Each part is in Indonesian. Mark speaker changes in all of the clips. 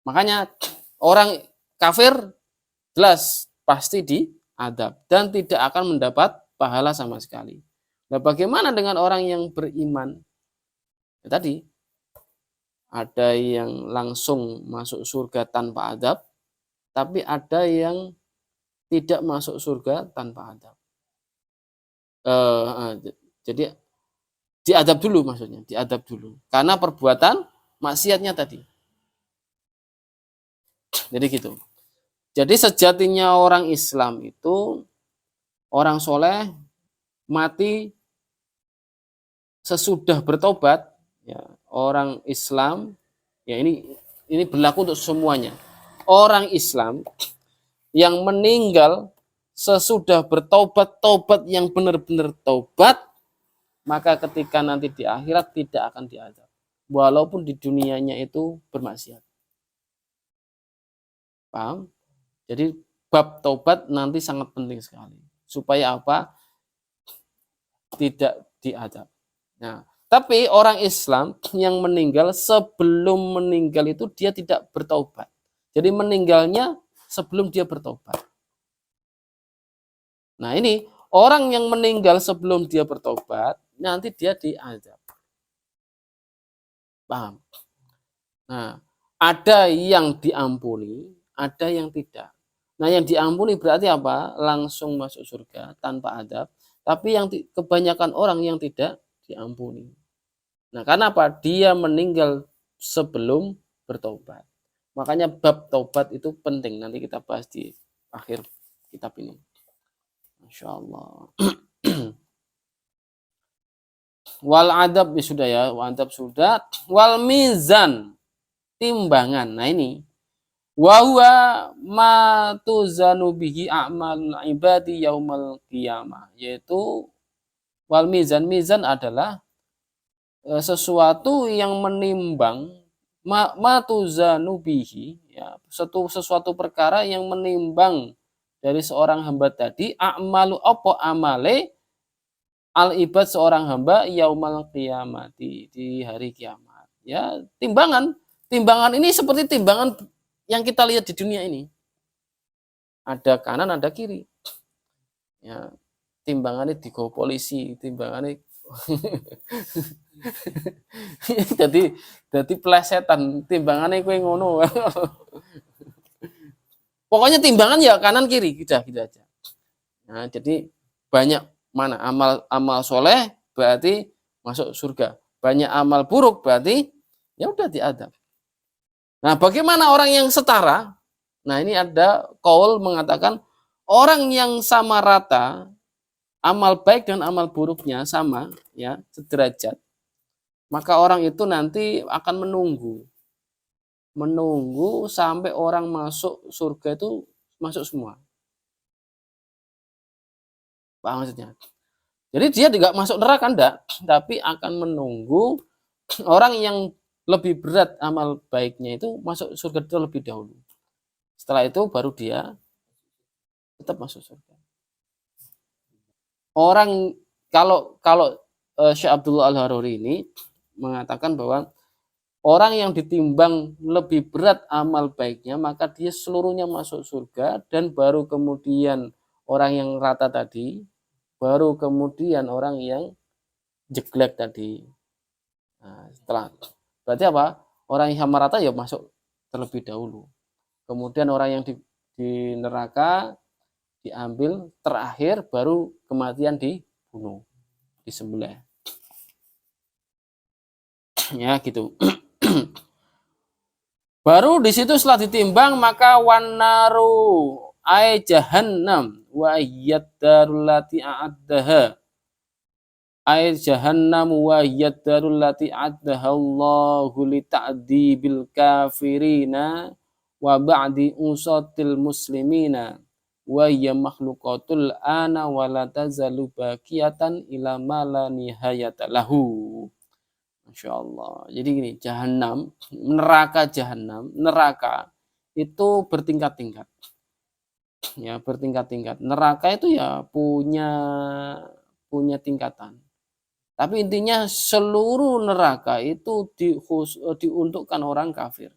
Speaker 1: Makanya orang kafir jelas pasti diadab dan tidak akan mendapat pahala sama sekali. Nah, bagaimana dengan orang yang beriman? Ya, tadi ada yang langsung masuk surga tanpa adab, tapi ada yang tidak masuk surga tanpa adab. Jadi diadab dulu maksudnya, diadab dulu. Karena perbuatan maksiatnya tadi. Jadi gitu. Jadi sejatinya orang Islam itu orang soleh mati sesudah bertobat. Ya, orang Islam ya ini berlaku untuk semuanya. Orang Islam yang meninggal sesudah bertobat, tobat yang benar-benar tobat, maka ketika nanti di akhirat tidak akan diazab. Walaupun di dunianya itu bermaksiat. Paham? Jadi bab taubat nanti sangat penting sekali. Supaya apa? Tidak diazab. Nah, tapi orang Islam yang meninggal sebelum meninggal itu dia tidak bertaubat. Jadi meninggalnya sebelum dia bertobat. Nah, ini orang yang meninggal sebelum dia bertobat, nanti dia diazab. Paham? Nah, ada yang diampuni, ada yang tidak. Nah, yang diampuni berarti apa? Langsung masuk surga tanpa adab. Tapi yang kebanyakan orang yang tidak diampuni. Nah, karena apa? Dia meninggal sebelum bertobat. Makanya bab taubat itu penting. Nanti kita bahas di akhir kitab ini. Masya Allah. Wal adab ya sudah ya, wal adab sudah. Wal mizan, timbangan. Nah ini wa huwa ma tuzanu bihi a'mal ibadi yaumal qiyamah, yaitu wal mizan. Mizan adalah sesuatu yang menimbang ma tuzanu bihi, ya, sesuatu perkara yang menimbang dari seorang hamba tadi a'malu apa amale al ibad seorang hamba yaumal qiyamati di hari kiamat. Ya, timbangan. Timbangan ini seperti timbangan yang kita lihat di dunia ini. Ada kanan, ada kiri. Ya, timbangannya digo polisi, timbangannya jadi plesetan, timbangannya kue ngono. Pokoknya timbangan ya kanan kiri, gitu aja. Nah, jadi banyak mana amal soleh berarti masuk surga, banyak amal buruk berarti ya udah diadab. Nah, bagaimana orang yang setara? Nah, ini ada qaul mengatakan orang yang sama rata, amal baik dan amal buruknya sama, ya, sederajat. Maka orang itu nanti akan menunggu sampai orang masuk surga itu masuk semua. Paham maksudnya? Jadi dia tidak masuk neraka enggak, tapi akan menunggu orang yang lebih berat amal baiknya itu masuk surga terlebih dahulu. Setelah itu baru dia tetap masuk surga. Orang kalau Syekh Abdullah Al-Haruri ini mengatakan bahwa orang yang ditimbang lebih berat amal baiknya maka dia seluruhnya masuk surga, dan baru kemudian orang yang rata tadi, baru kemudian orang yang jeglek tadi. Nah, setelah berarti apa? Orang yang sama rata ya masuk terlebih dahulu. Kemudian orang yang di neraka diambil terakhir, baru kematian dibunuh, disembelih. Ya gitu. Baru di situ setelah ditimbang maka wanaru ay jahannam wa yaddarul lati a'addaha ay jahannam wa yaddarul lati a'addaha Allahu li ta'dibil kafirina wa ba'di usatil muslimina wa hiya makhluqatul ana wa la tazalu baqiyatan ila ma la nihayata lahu. Masya Allah. Jadi gini, jahanam, neraka itu bertingkat-tingkat. Ya, bertingkat-tingkat. Neraka itu ya punya tingkatan. Tapi intinya seluruh neraka itu diuntukkan orang kafir.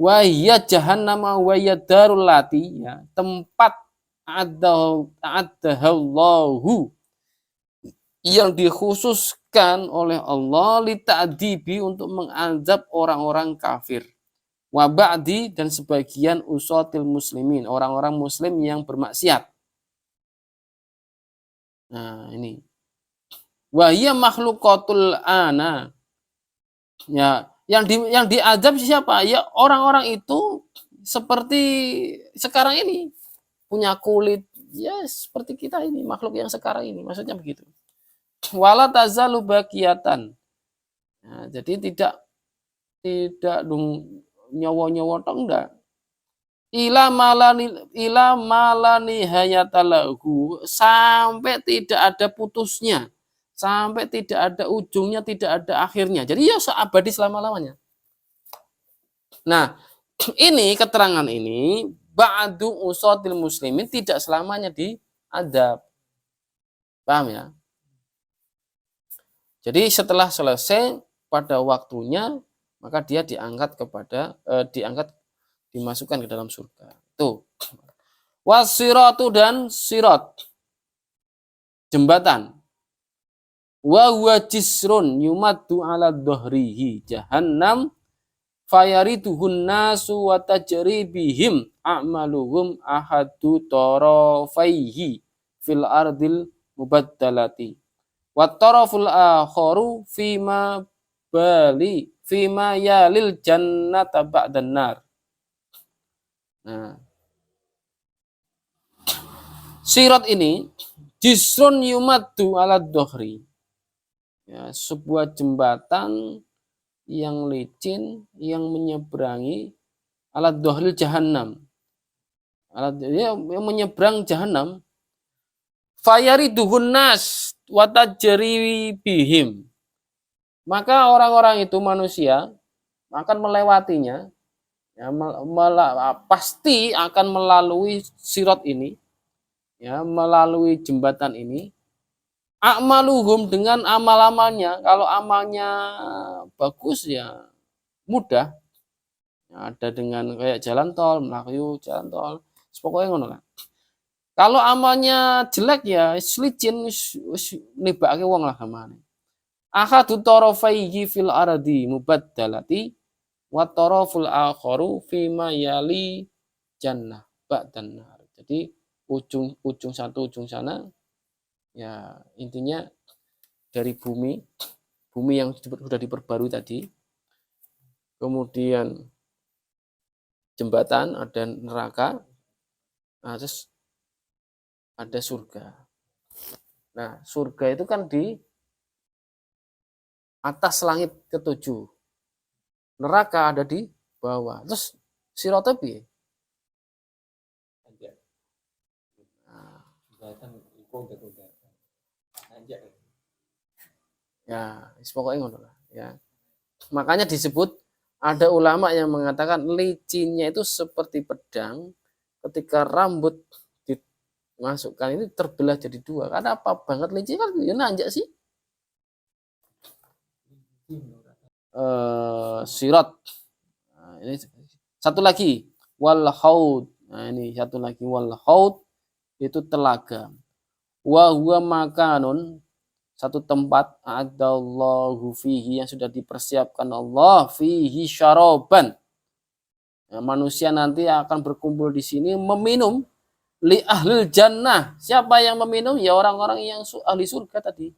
Speaker 1: wa hiya jahannam wa hiya darul lati, ya, tempat adahallahu yang dikhususkan oleh Allah li ta'dibi untuk mengazab orang-orang kafir. Wa ba'di dan sebagian usatil muslimin, orang-orang muslim yang bermaksiat. Nah, ini. Wa hiya makhluqatul ana. Ya, yang diazab siapa? Ya orang-orang itu seperti sekarang ini, punya kulit ya seperti kita ini, makhluk yang sekarang ini, maksudnya begitu. Wala tazalu baqiyatan. Nah, jadi tidak dong nyowo-nyowo tok enggak. Ila malani hayatalahu, sampai tidak ada putusnya, sampai tidak ada ujungnya, tidak ada akhirnya. Jadi ya seabadi selama-lamanya. Nah, ini keterangan ini ba'du usatil muslimin tidak selamanya diadab. Paham ya? Jadi setelah selesai pada waktunya, maka dia diangkat dimasukkan ke dalam surga. Tuh. Wasiratu dan sirat, jembatan. Wa huwa jisrun yumaddu ala dhahrihi jahannam fayarituhun nasu wa tajri bihim a'maluhum ahadu tarafaihi fil ardil mubaddalati. Wa taraful akharu fima yalil jannata ba'dan nar. Nah, sirat ini jisrun yumaddu ala dhahri, ya, sebuah jembatan yang licin yang menyeberangi ala dhahril jahannam, yang menyeberang jahannam. Fayariduhun nas wa tajri bihim, maka orang-orang itu manusia akan melewatinya, ya, pasti akan melalui sirat ini, ya, melalui jembatan ini. A'maluhum dengan amal-amalnya, kalau amalnya bagus ya mudah, ya, ada dengan kayak jalan tol, melayu jalan tol, pokoknya ngono lah. Kalau amalnya jelek ya licin nibake wong lah gamane. Akhadu tarafaihi fil ardi mubaddalati wa taraful akharu fima yali jannah ba'dan nar. Jadi ujung satu ujung sana, ya intinya dari bumi yang sudah diperbarui tadi, kemudian jembatan, ada neraka, nah, terus ada surga. Nah, surga itu kan di atas langit ketujuh, neraka ada di bawah. Terus sirotnya piye? Ya, pokoknya ngono lah, ya. Makanya disebut, ada ulama yang mengatakan licinnya itu seperti pedang, ketika rambut dimasukkan ini terbelah jadi dua. Karena apa banget licin kan ya nanjak sih. Sirat. Nah, ini satu lagi wal haud. Nah, ini satu lagi wal haud itu telaga. Wa huwa makanun, satu tempat adallahu fihi yang sudah dipersiapkan Allah fihi syaraban. Ya, manusia nanti akan berkumpul di sini meminum li ahlil jannah. Siapa yang meminum? Ya orang-orang yang ahli surga tadi.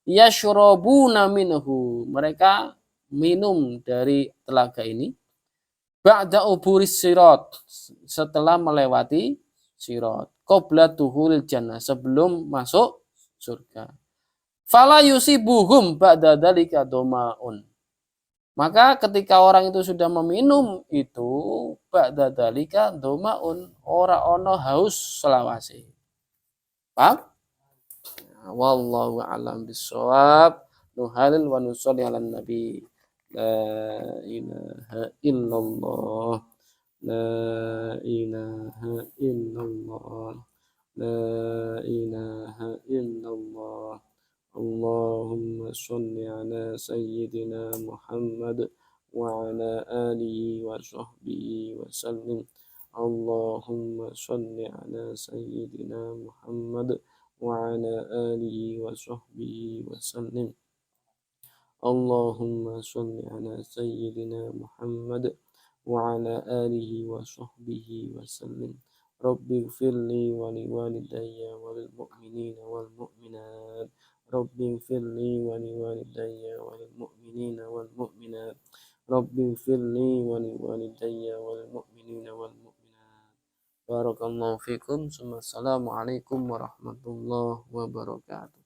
Speaker 1: Yashrabuna minhu, mereka minum dari telaga ini. Ba'da uburis sirat, setelah melewati sirat. Qabla tuhul jannah, sebelum masuk surga. Fala yusibuhum ba'da dzalika domaun. Maka ketika orang itu sudah meminum itu, ba'da dzalika domaun, ora ono haus selawase. Paham? Wallahu a'lam bishawab. Nuhalil wa nusalli ala nabi. La ilaha illallah. La ilaha illallah. La ilaha illallah. Allahumma sholli ala sayyidina Muhammad وعلى آله وصحبه وسلم. اللهم صل على سيدنا محمد وعلى آله وصحبه وسلم. اللهم صل على سيدنا محمد وعلى آله وصحبه وسلم. رب اغفر لي ولوالدي وللمؤمنين والمؤمنات. رب اغفر لي ولوالدي وللمؤمنين والمؤمنات. رب اغفر لي ولوالدي وللمؤمنين والمؤمنات. بارك الله فيكم. السلام عليكم ورحمة الله وبركاته.